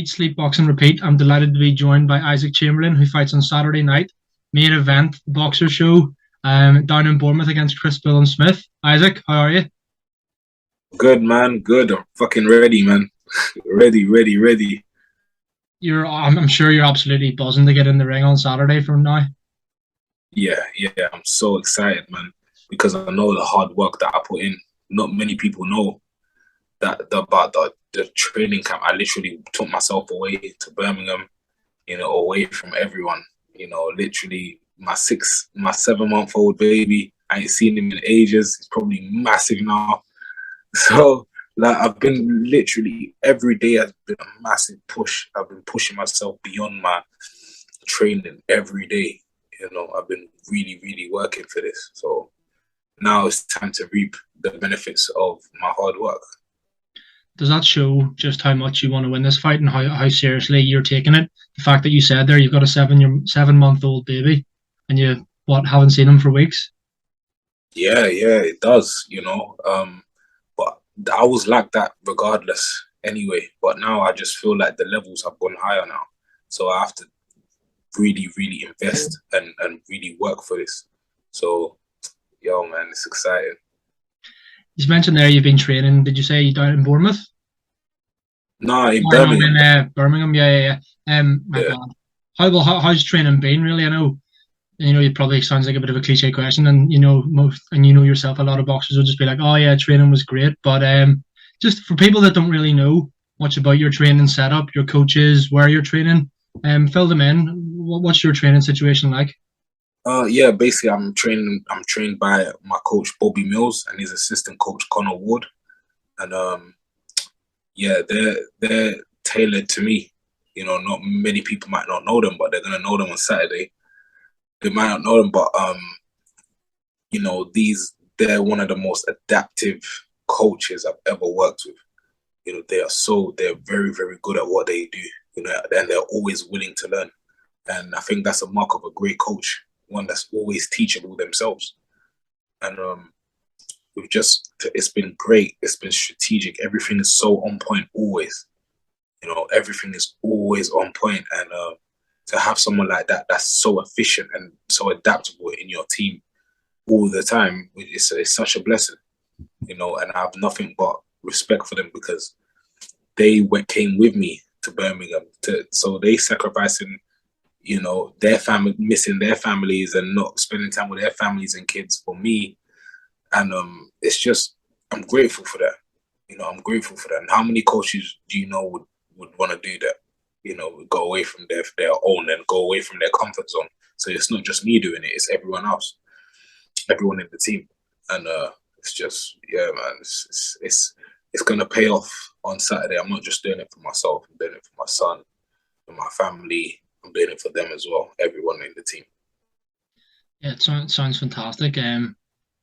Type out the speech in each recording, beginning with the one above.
Eat, Sleep, Boxing, Repeat. I'm delighted to be joined by Isaac Chamberlain, who fights on Saturday night. Main event, boxer show, down in Bournemouth against Chris Billam-Smith. Isaac, how are you? Good, man. Good. I'm fucking ready, man. ready. I'm sure you're absolutely buzzing to get in the ring on Saturday from now. Yeah. I'm so excited, man, because I know the hard work that I put in. Not many people know about the training camp. I literally took myself away to Birmingham, away from everyone. Literally my 7-month-old baby. I ain't seen him in ages. He's probably massive now. So, like, I've been literally every day has been a massive push. I've been pushing myself beyond my training every day. I've been really working for this. So now it's time to reap the benefits of my hard work. Does that show just how much you want to win this fight and how seriously you're taking it? The fact that you said there you've got a 7-month-old baby and you haven't seen him for weeks? Yeah, it does, but I was like that regardless anyway. But now I just feel like the levels have gone higher now. So I have to really invest and really work for this. So, man, it's exciting. You mentioned there you've been training. Did you say you're down in Bournemouth? No, in Birmingham. In Birmingham, yeah. My God. How's training been, really? I know, it probably sounds like a bit of a cliche question, and yourself, a lot of boxers will just be like, "Oh yeah, training was great." But just for people that don't really know much about your training setup, your coaches, where you're training, fill them in. What's your training situation like? Basically I'm trained by my coach Bobby Mills and his assistant coach Connor Ward, and they're tailored to me. Not many people might not know them, but they're gonna know them on Saturday. They might not know them, but they're one of the most adaptive coaches I've ever worked with. They're very good at what they do, and they're always willing to learn. And I think that's a mark of a great coach, one that's always teachable themselves. And it's been great. It's been strategic. Everything is so on point always. Everything is always on point. And to have someone like that that's so efficient and so adaptable in your team all the time, it's such a blessing. And I have nothing but respect for them because they came with me to Birmingham. So they sacrificing, their family, missing their families and not spending time with their families and kids for me. And it's just, I'm grateful for that. I'm grateful for that. And how many coaches do you know would want to do that? Go away from their own and go away from their comfort zone. So it's not just me doing it, it's everyone else, everyone in the team. And it's just, man, it's gonna pay off on Saturday. I'm not just doing it for myself, I'm doing it for my son and my family. I'm doing it for them as well, everyone in the team. Yeah, it sounds fantastic.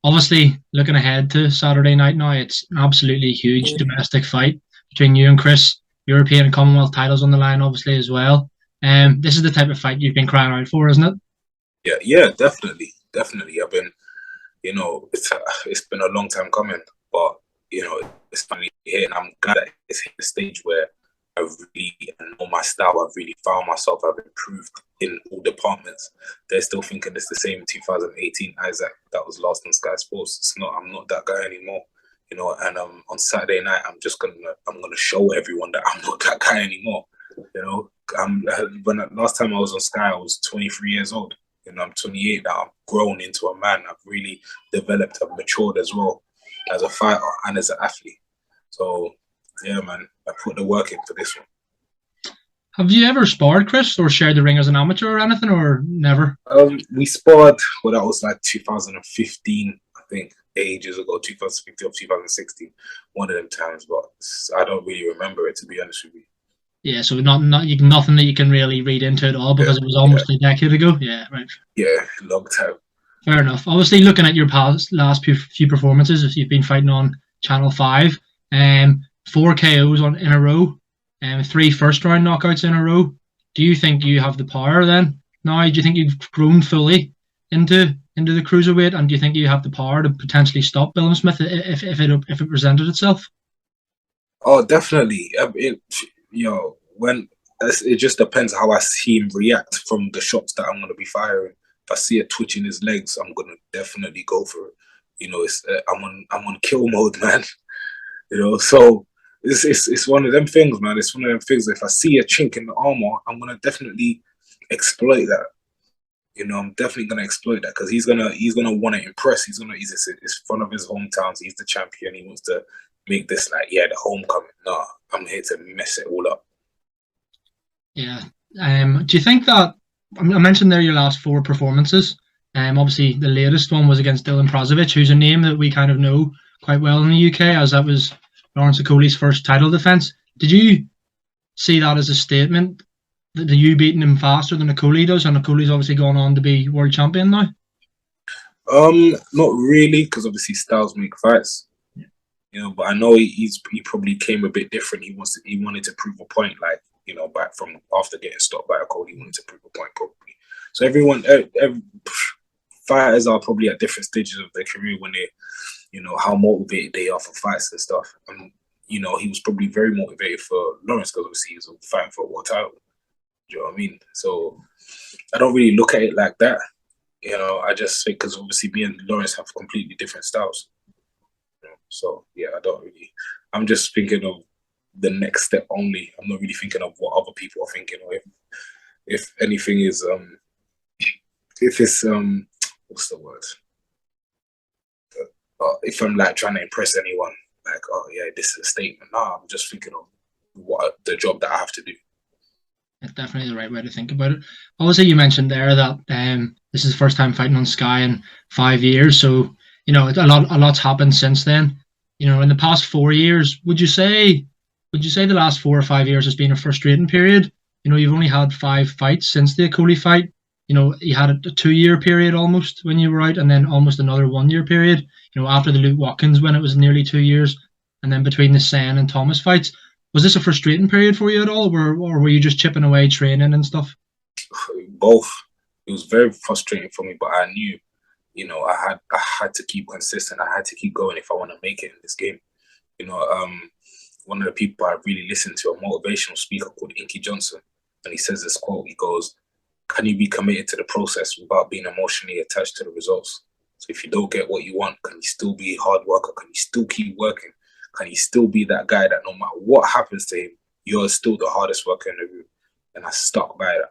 Obviously, looking ahead to Saturday night now, it's an absolutely huge domestic fight between you and Chris. European and Commonwealth titles on the line, obviously, as well. This is the type of fight you've been crying out for, isn't it? Yeah, definitely. I've been, it's been a long time coming, but it's finally here, and I'm glad that it's hit the stage where I know my style. I've really found myself. I've improved in all departments. They're still thinking it's the same 2018 Isaac that was last on Sky Sports. It's not. I'm not that guy anymore. And on Saturday night, I'm gonna show everyone that I'm not that guy anymore. Last time I was on Sky, I was 23 years old. I'm 28 now. I've grown into a man. I've really developed. I've matured as well as a fighter and as an athlete. So yeah, man, I put the work in for this one. Have you ever sparred Chris or shared the ring as an amateur or anything, or never? We sparred. Well, that was like 2015, I think. Ages ago, 2015 or 2016, one of them times, but I don't really remember it, to be honest with you. Yeah, so nothing that you can really read into it all because it was almost a decade ago. Yeah, right. Yeah, long time. Fair enough. Obviously, looking at your last few performances, you've been fighting on Channel 5, 4 KOs in a row, 3 first-round knockouts in a row. Do you think you have the power then? Now, do you think you've grown fully into the cruiserweight, and do you think you have the power to potentially stop Billam-Smith if it presented itself? Oh, definitely. when it just depends how I see him react from the shots that I'm going to be firing. If I see a twitch in his legs, I'm going to definitely go for it. You know, it's I'm on kill mode, man. You know, so it's one of them things, man. It's one of them things. If I see a chink in the armor, I'm going to definitely exploit that. You know, I'm definitely gonna exploit that because he's gonna want to impress. He's it's front of his hometowns. He's the champion. He wants to make this like, yeah, the homecoming. No, I'm here to mess it all up. Yeah. Do you think that I mentioned there your last 4 performances? Obviously the latest one was against Dylan Prozovic, who's a name that we kind of know quite well in the UK, as that was Lawrence Okolie's first title defense. Did you see that as a statement? That you beating him faster than Okolie does, and Okolie's obviously gone on to be world champion now? Not really, because obviously styles make fights. Yeah. You know, but I know he probably came a bit different. He wanted to prove a point, like, you know, back from after getting stopped by Okolie, he wanted to prove a point probably. So every fighters are probably at different stages of their career when they, you know, how motivated they are for fights and stuff. And you know, he was probably very motivated for Lawrence because obviously he was fighting for a world title. Do you know what I mean? So I don't really look at it like that. You know, I just think because obviously me and Lawrence have completely different styles. You know? So yeah, I'm just thinking of the next step only. I'm not really thinking of what other people are thinking, or if anything is if it's what's the word? If I'm like trying to impress anyone, like, oh yeah, this is a statement. No, I'm just thinking of what the job that I have to do. It's definitely the right way to think about it. Obviously, you mentioned there that this is the first time fighting on Sky in 5 years, so you know a lot's happened since then. You know, in the past 4 years, would you say the last 4 or 5 years has been a frustrating period? You know, you've only had 5 fights since the Okolie fight. You know, you had a 2-year period almost when you were out, and then almost another 1-year period. You know, after the Luke Watkins when it was nearly 2 years, and then between the Sen and Thomas fights. Was this a frustrating period for you at all, or were you just chipping away training and stuff? Both. It was very frustrating for me, but I knew, you know, I had to keep consistent. I had to keep going if I want to make it in this game. You know, one of the people I really listened to, a motivational speaker called Inky Johnson, and he says this quote. He goes, "Can you be committed to the process without being emotionally attached to the results? So if you don't get what you want, can you still be a hard worker? Can you still keep working? Can he still be that guy that no matter what happens to him, you're still the hardest worker in the room?" And I stuck by that.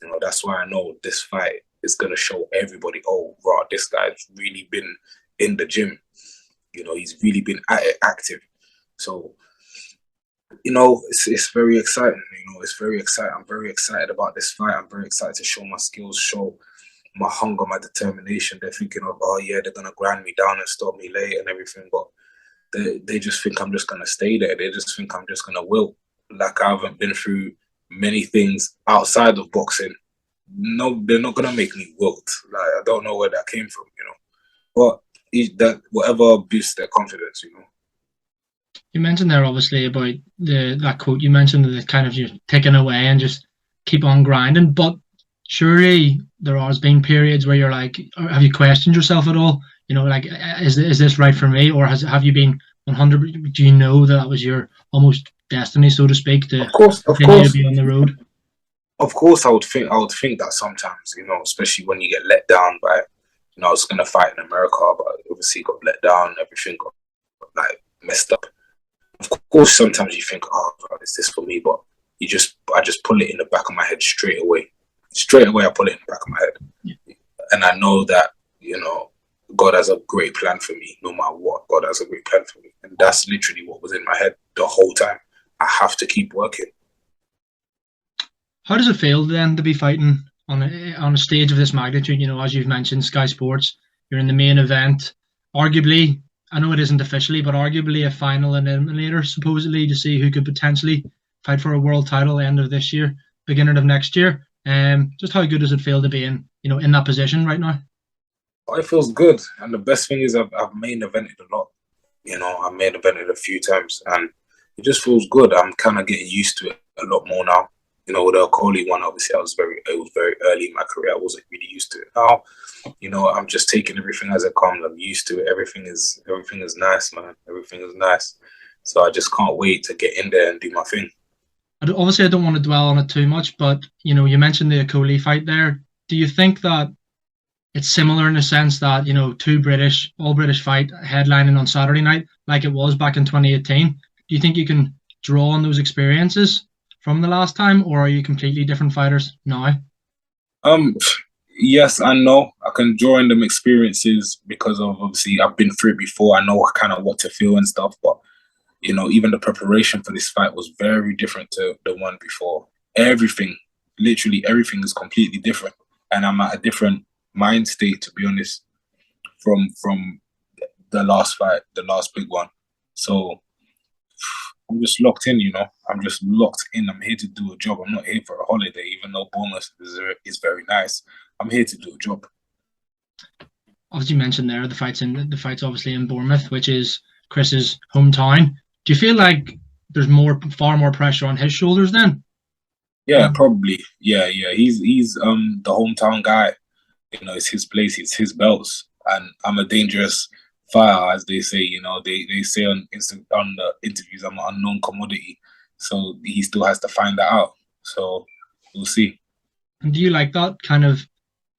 You know, that's why I know this fight is going to show everybody, oh, right, this guy's really been in the gym. You know, he's really been active. So, you know, it's very exciting. You know, it's very exciting. I'm very excited about this fight. I'm very excited to show my skills, show my hunger, my determination. They're thinking of, oh, yeah, they're going to grind me down and stop me late and everything. But they just think I'm just going to stay there. They just think I'm just going to wilt. Like I haven't been through many things outside of boxing. No, they're not going to make me wilt. Like, I don't know where that came from, you know. But that whatever boosts their confidence, you know. You mentioned there obviously about that quote. You mentioned that it's kind of just taken away and just keep on grinding. But surely there has been periods where you're like, have you questioned yourself at all? You know, like, is this right for me, or have you been 100? Do you know that was your almost destiny, so to speak, to continue to be on the road? Of course, I would think that sometimes, you know, especially when you get let down by, you know, I was gonna fight in America, but obviously got let down, everything got like messed up. Of course, sometimes you think, oh, God, is this for me? But I just pull it in the back of my head straight away. Straight away, I pull it in the back of my head, yeah. And I know that, you know, God has a great plan for me. No matter what, God has a great plan for me, and that's literally what was in my head the whole time. I have to keep working. How does it feel then to be fighting on a stage of this magnitude? You know, as you've mentioned, Sky Sports, you're in the main event. Arguably, I know it isn't officially, but arguably a final and eliminator, supposedly, to see who could potentially fight for a world title end of this year, beginning of next year. Just how good does it feel to be in that position right now? It feels good, and the best thing is I've main evented a lot. You know, I've main evented a few times, and it just feels good. I'm kind of getting used to it a lot more now. You know, with the Okolie one, obviously, it was very early in my career. I wasn't really used to it. Now, you know, I'm just taking everything as it comes. I'm used to it. Everything is nice, man. Everything is nice. So I just can't wait to get in there and do my thing. Obviously, I don't want to dwell on it too much, but you mentioned the Okolie fight there. Do you think that it's similar in the sense that two all British fight headlining on Saturday night, like it was back in 2018? Do you think you can draw on those experiences from the last time, or are you completely different fighters now? Yes and no. I can draw in them experiences because of obviously I've been through it before. I know kind of what to feel and stuff, but even the preparation for this fight was very different to the one before. Literally everything is completely different. And I'm at a different mind state, to be honest, from the last fight, the last big one. So I'm just locked in, I'm just locked in. I'm here to do a job. I'm not here for a holiday, even though Bournemouth is very nice. I'm here to do a job. Obviously, you mentioned there the fight's obviously in Bournemouth, which is Chris's hometown. Do you feel like there's far more pressure on his shoulders then? Yeah, probably. Yeah. He's the hometown guy. It's his place, it's his belts, and I'm a dangerous fighter, as they say. They say on the interviews I'm an unknown commodity, so he still has to find that out. So we'll see. And do you like that kind of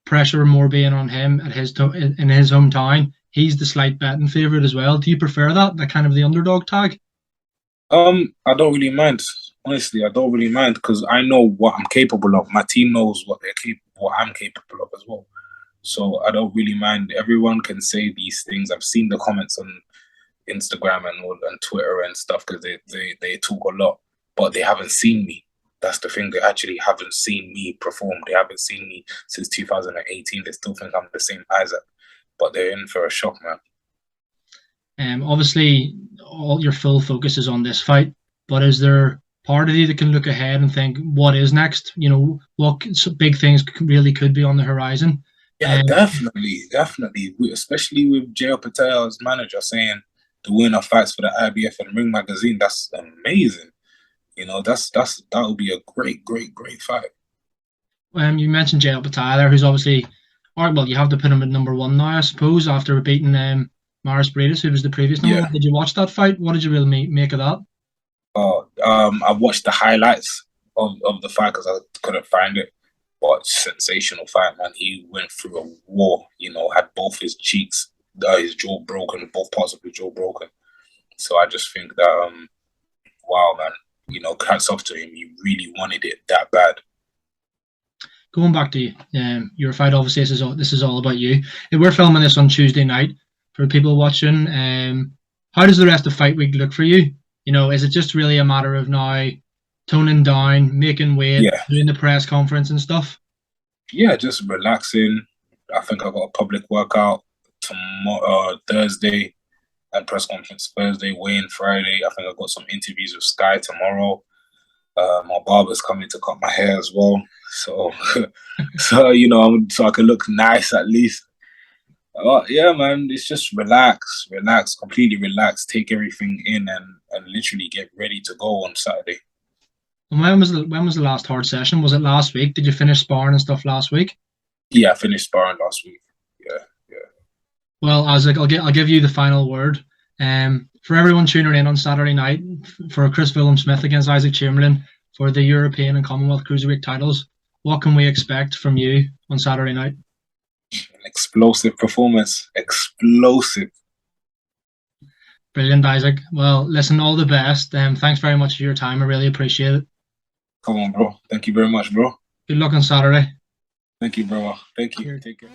pressure more being on him in his hometown? He's the slight betting favourite as well. Do you prefer that kind of the underdog tag? I don't really mind. Honestly, I don't really mind because I know what I'm capable of. My team knows what I'm capable of as well. So I don't really mind. Everyone can say these things. I've seen the comments on Instagram and Twitter and stuff because they talk a lot, but they haven't seen me. That's the thing. They actually haven't seen me perform. They haven't seen me since 2018. They still think I'm the same Isaac, but they're in for a shock, man. Obviously, all your full focus is on this fight, but is there part of you that can look ahead and think, what is next? What big things really could be on the horizon? Yeah, definitely. Especially with Jay Patel as manager saying the winner fights for the IBF and Ring Magazine. That's amazing. That would be a great fight. You mentioned Jay Patel there, who's obviously, you have to put him at number one now, I suppose, after beating Maris Briedis, who was the previous number one. Did you watch that fight? What did you really make of that? I watched the highlights of the fight because I couldn't find it. But sensational fight, man. He went through a war, had both his cheeks, his jaw broken, both parts of his jaw broken. So I just think that, wow, man, hats off to him. He really wanted it that bad. Going back to your fight, obviously, this is all about you. We're filming this on Tuesday night for people watching. How does the rest of fight week look for you? Is it just really a matter of now toning down, making weight, doing the press conference and stuff? Yeah, just relaxing. I think I got a public workout tomorrow, Thursday, and press conference Thursday, weigh-in Friday. I think I got some interviews with Sky tomorrow. My barber's coming to cut my hair as well. So, so I can look nice at least. Yeah, man, it's just relax, completely relax, take everything in and literally get ready to go on Saturday. And when was the last hard session? Was it last week? Did you finish sparring and stuff last week? Yeah, I finished sparring last week. Yeah. Well, Isaac, I'll give you the final word. For everyone tuning in on Saturday night for Chris Billam-Smith against Isaac Chamberlain for the European and Commonwealth Cruiserweight titles, what can we expect from you on Saturday night? An explosive performance. Explosive. Brilliant, Isaac. Well, listen, all the best. Thanks very much for your time. I really appreciate it. Come on, bro. Thank you very much, bro. Good luck on Saturday. Thank you, bro. Thank you. Take care.